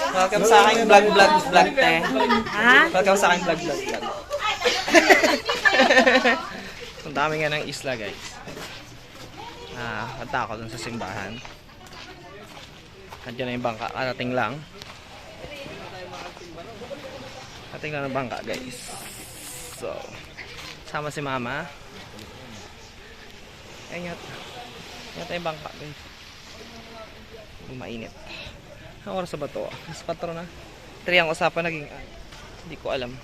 Welcome sa aking vlog, te. Ha? Welcome sa aking vlog. Ang dami nga ng isla, guys. Punta ako dun sa simbahan. Nandiyan na yung bangka. Karating lang. Karating lang ng bangka, guys. So, sama si mama. Ayun yata yung bangka, guys. Mainit. Ang oras ba ito? Mas 4 na. 3 ang usapan naging hindi ko alam.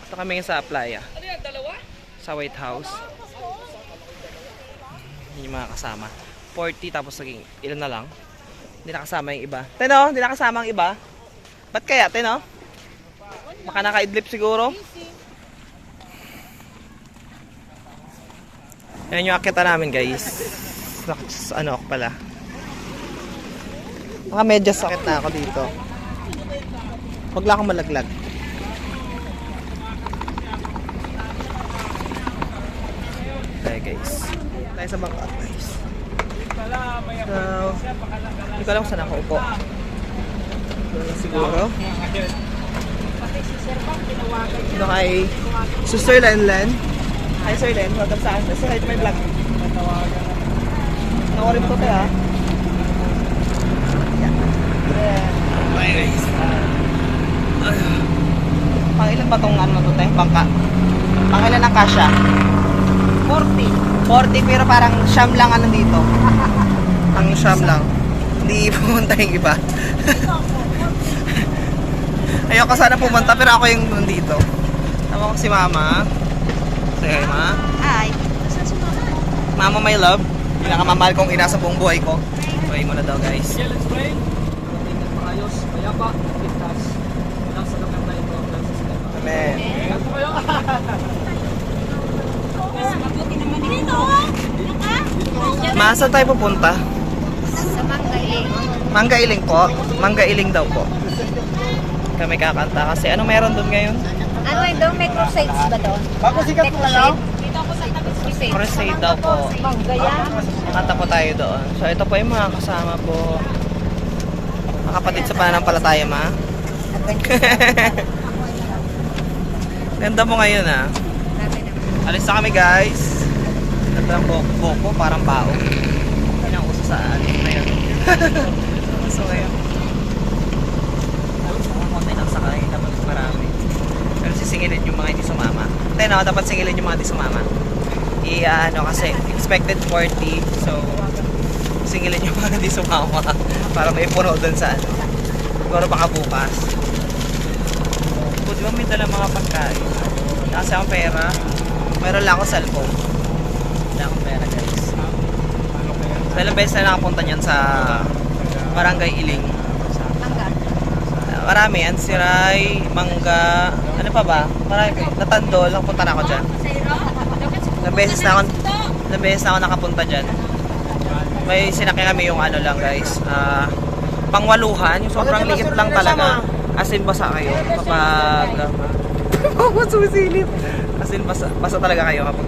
Ito kami sa playa. Ano yan? Dalawa? Sa White House. Yun yung mga kasama. 40 tapos naging ilan na lang. Hindi nakasama yung iba. Teno, hindi nakasama ang iba. Ba't kaya, Teno? Baka nakaidlip siguro. Yan yung akita namin, guys. Ano ako pala. Baka medyo sakit na ako dito. Huwag lang akong malaglag. Okay, guys. Tayo sa bangka, guys. So, hindi ko alam kung saan ako upo. Doon siguro. Ito kay Sister Lenlen. Hi, Sir Len. Welcome sa akin. Say hi to my vlog. Nakurin ko tayo, ha? Bye, guys. Pangilan ba itong ano to, tayo? Bangka. Pangilan ang kasya? 40 pero parang siyam lang ano dito. Ang siyam lang. Hindi pumunta yung iba. Ayoko sana pumunta pero ako yung nandito. Tama ko si Mama. Say hi, Ma. Ay. Mama, my love. Pinakamamahal kong ina sa buong buhay ko. Pray mo na daw, guys. Yeah, let's pray. Tingnan maayos, mayapa, ligtas. Wala sa lugar na ito. Amen. Ingat po kayo. Mabuti naman dito. Ma, saan tayo pupunta? Sa Mangailing. Mangailing po. Mangailing daw po. Kami kakanta kasi ano meron doon ngayon? Ano yun doon? May crusades ba doon? Bago sikat po kayo. Dito ako sa tabi crusades. Crusade daw po. Manggaya. Kanta po tayo doon. So ito po yung mga kasama po. Mga kapatid sa pananampalataya, Ma. Ganda mo ngayon, ah. Alis na kami, guys. Ganda ng boko, parang bao. Yan ang uso sa atin na yun. So ngayon. Konti ng sakay, dapat marami. Pero sisingilin yung mga hindi sumama. Tayo na, dapat singilin yung mga hindi sumama. Ano kasi, expected 40. So, singilin yung mga hindi sumama. Para may puno dun sa ano. Siguro baka bukas. Di ba may dala mga pagkain? Kasi akong pera. Meron lang ako cellphone. Wala akong pera, guys. Ilang beses na nakapunta niyan sa Barangay Iling. Marami. Ansiray, Mangga. Ano pa ba? Marami. Natandol. Nakapunta na ako dyan. Ilang beses na ako nakapunta dyan. May sinakyan kami yung ano lang, guys. Pangwaluhan. Yung sobrang liit lang talaga. As in, basa kayo kapag sumisilip. As in, basa talaga kayo kapag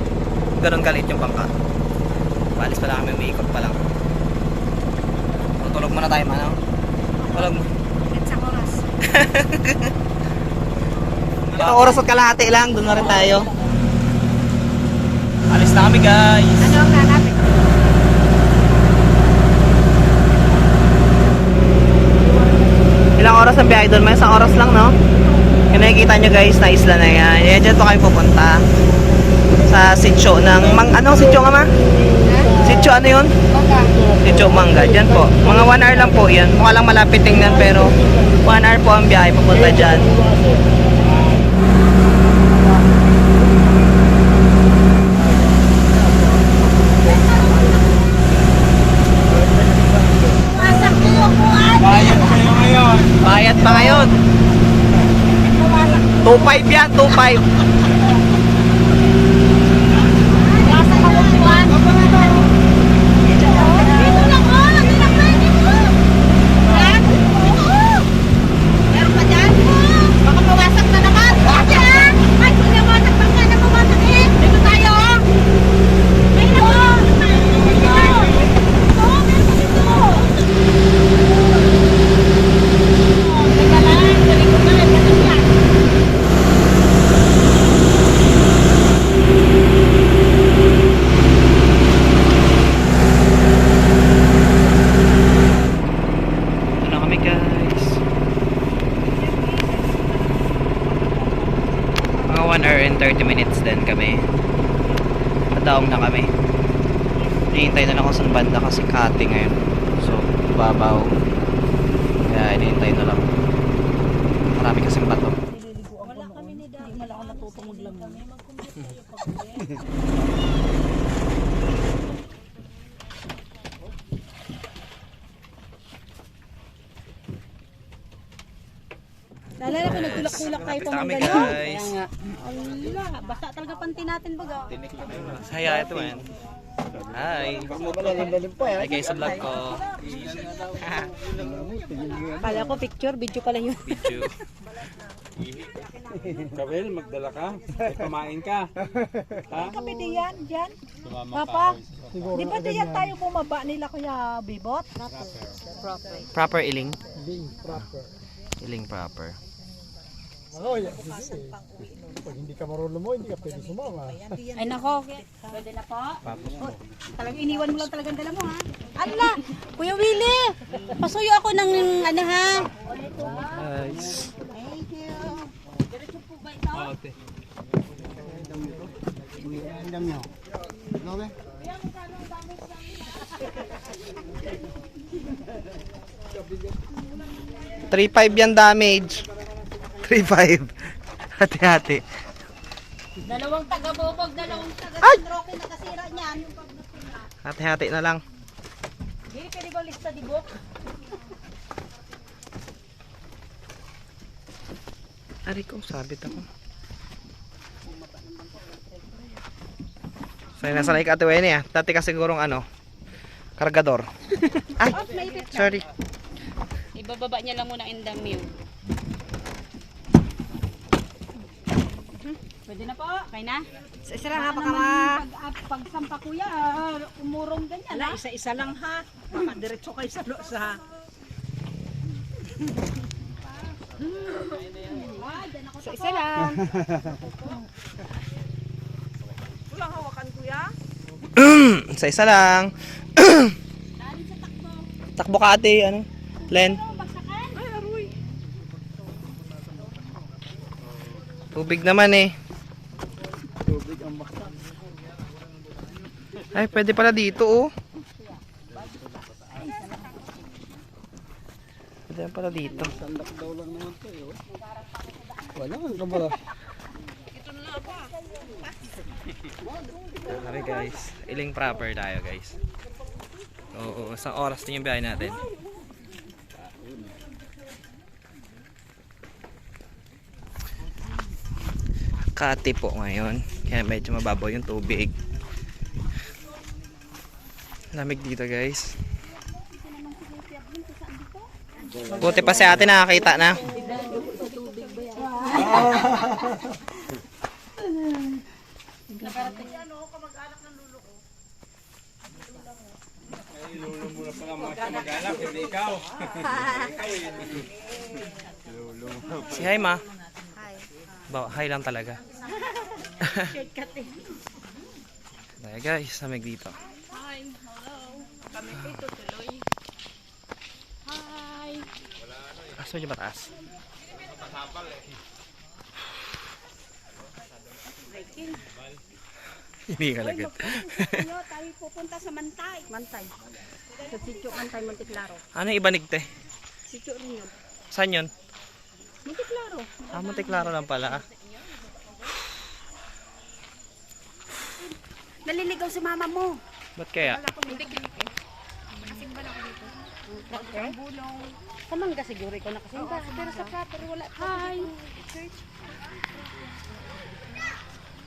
ganun kaliit yung bangka. Paalis pa lang kami, may ikot pa lang. Tulog muna tayo, mano. Tulog mo. Sa oras. Itong oras at kalahati lang, doon na rin tayo. Alis na kami, guys. Ano ang hanapin? Ilang oras ang biyahe doon? May isang oras lang, no? Yung nakikita nyo, guys, na isla na yan. Yan, dyan po kami pupunta. Sa sitio ng... Anong sitio nga, Ma? Sitio ano yun? Mangga. Sitio Mangga. Dyan po. Mga 1 hour lang po yan. Mukha lang malapit tingnan, pero 1 hour po ang biyahe pupunta dyan. Bayad kayo ngayon. Bayad pa ngayon. 2.5 yan, 2.5. Nasa kabubuan. Dito lang oh. Dito lang tayo dito. Yan. Oo. Meron pa dyan. Baka mawasak na naman. Bakit? Ay, kung nawasak pa nga na mawasak eh. Dito tayo oh. May na oh. Dito. Oo, meron pa dito. in 30 minutes din kami. Nadaong na kami. Hinihintay na lang ako sa banda kasi cutting ngayon. So, babaw. Kaya hinihintay na lang. Marami kasing bato. Wala kami ni Daddy. Hindi ako natutungod lang. Kami magkumpit tayo pag Naalala ko, nagtulak-tulak tayo pa Kami mga gano'n. guys. Ala, basta talaga panty natin baga. Saya ito man. Hi. Hi guys sa vlog ko. Kala ko picture, video pala yun. Video. Kabel, magdala ka. Ay, pamain ka. Ha? Kami diyan, dyan. Papa, di ba diyan tayo bumaba nila Kuya Bibot? Proper iling? Iling proper. Pag hindi ka marunong mo, hindi ka pwede sumama. Ay nako, pwede na po. Talagang iniwan mo lang talagang dala mo ha. Ala, Kuya Willie, pasuyo ako ng ano ha. Nice. Thank you. Diretso po ba ito? Ang nyo. No, be? 3.5 yan damage. 3.5. Hati-hati. Dalawang taga-bobog, dalawang taga-roke na kasira niyan. Hati-hati na lang. Hindi, pwede ba lista di book? Ari ko, sabit ako. Sanay ka ate Wenny ah. Dati ka sigurong ano, kargador. Ay, sorry. Ibababa niya lang muna in the mew. Pwede na po. Okay na? Isa lang ha, baka Pag sampa kuya, umurong ganyan. Ala, isa-isa lang ha. Baka diretso kayo sa Isa lang. Walang hawakan kuya. Isa-isa lang. Takbo ka ate, ano? Len. Ay, aroy. Tubig naman eh. Ay, pwede pala dito oh. Pwede pala dito. Sandak daw lang naman to, eh. Wala, ang kamara. Okay guys, iling proper tayo guys. Oo, isang oras din yung biyahe natin. Kati po ngayon, kaya medyo mababaw yung tubig. Lamig dito guys. Buti pa si ate nakakita na. Lulo mo na pala mga kamag-anak, hindi ikaw. Si hi ma. Hi lang talaga. Ayan guys, lamig dito. Hi, hello. Kami dito tuloy. Hi. Aso medyo mataas. Hindi ka lagad. Tayo pupunta sa Mantay. Mantay. Sa Sitio Mantay, Monteklaro. Ano yung ibanigte? Sitio rin yun. Saan yun? Monteklaro. Ah, Monteklaro lang pala. Naliligaw si mama mo. Ba't kaya? Hindi kinike. Nakasimba na ako dito. Ang bulong. Sa mangga siguro ikaw nakasimba. Pero sa proper wala. Hi.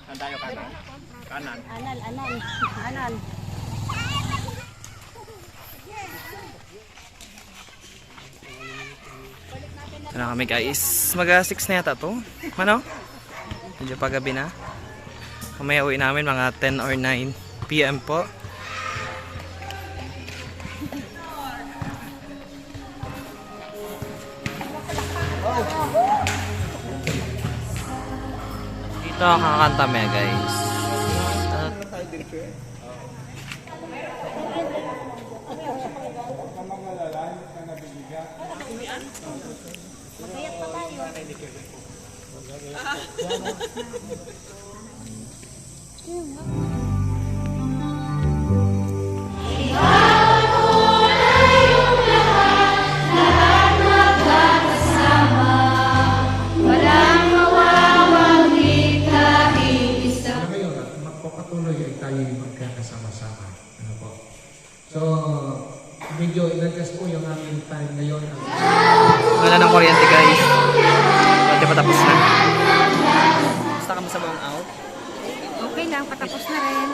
Saan tayo kanan? Kanan. Anal, anal. Anal. Ito na kami guys. Mag-6 na yata to. Ano? Medyo pagabi na. Kamaya uwi namin mga 10 or 9 PM po. Dito ang kakanta mo guys. Ngayon at magpapatuloy ay tayo magkakasama-sama. Ano po? So, medyo inadjust po yung aming time ngayon. Wala ng kuryente guys. Hindi pa tapos na. Basta kami sa buong out. Okay lang, patapos na rin.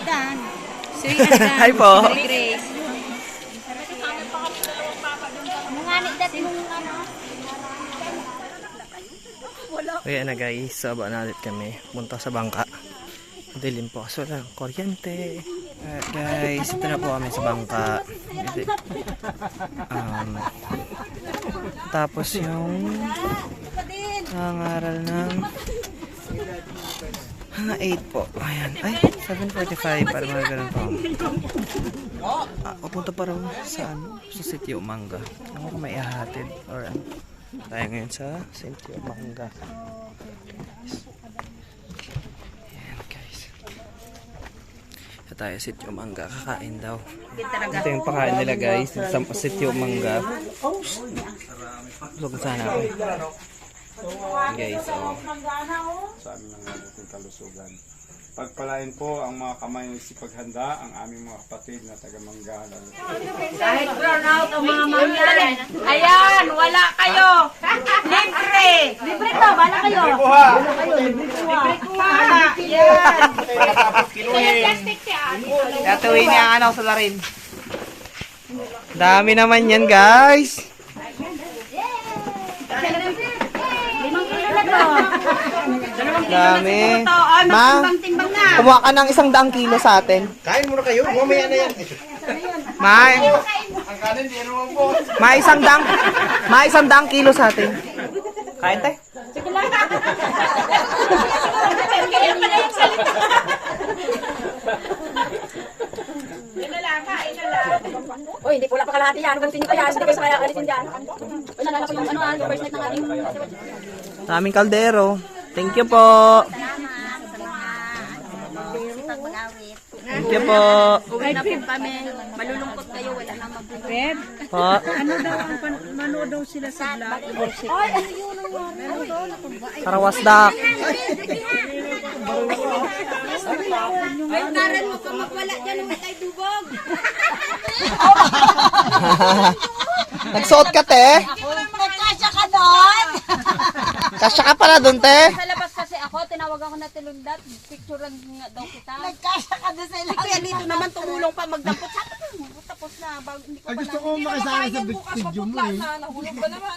Dan. Hi po. Grace. Mga nagdat mong ano. Kaya na guys, saba na ulit kami. Punta sa bangka. Dilim po kasi wala ng kuryente. Alright guys, ito na po kami sa bangka. Tapos yung nangaral ng 8 po. Ayan. Ay, 7:45 para mga ganun po. Papunta pa rin sa ano? Sa Sitio Manga. Ako may ihahatid or ano. Tayo ngayon sa Sitio Manga. Ayan guys. Ito tayo sa Sitio Manga. Kakain daw. Ito yung pakain nila guys. Sa Sitio Manga. Lugod sana ako. Guys, oh. Sa aming mga mabuting kalusugan. Pagpalain po ang mga kamay ng sipaghanda, ang aming mga kapatid na taga-Manggala. Kahit brown out ang mga mangyan. Ayan, wala kayo. Libre. Libre to, wala kayo. Libre kuha. Libre kuha. Yan. Tatuloy niya ang ano sa larin. Dami naman yan guys. Dami. Ma, Timbang na. kumuha ka ng 100 kilo sa atin. Kain muna kayo, mamaya na yan. Ma, ma 100 kilo sa atin. Kain tayo. Uy, hindi pula pa kalahati yan. Gantin nyo pa yan. Hindi kayo kaya alisin dyan. Wala na po yung ano, first night ng ating... Daming kaldero. Thank you po. Thank you po. Uwi na po kami. Malulungkot kayo. Wala na mag-bed. Po. Ano daw ang manood daw sila sa vlog? Ay, ano yun ang meron doon? Karawasdak. Ay, taran mo ka magwala dyan. Huwag tayo dubog. Nagsuot ka, te? Nagkasya ka doon. Kasya ka pala dun, te? Sa labas kasi ako, tinawag ako na tilundat. Picturean nga daw kita. Nagkasya ka doon sa ilang. Kaya dito naman tumulong pa magdampot. Sabi ko, tapos na. Hindi ko pa Gusto ko makasama sa video mo eh. Nahulog ba naman?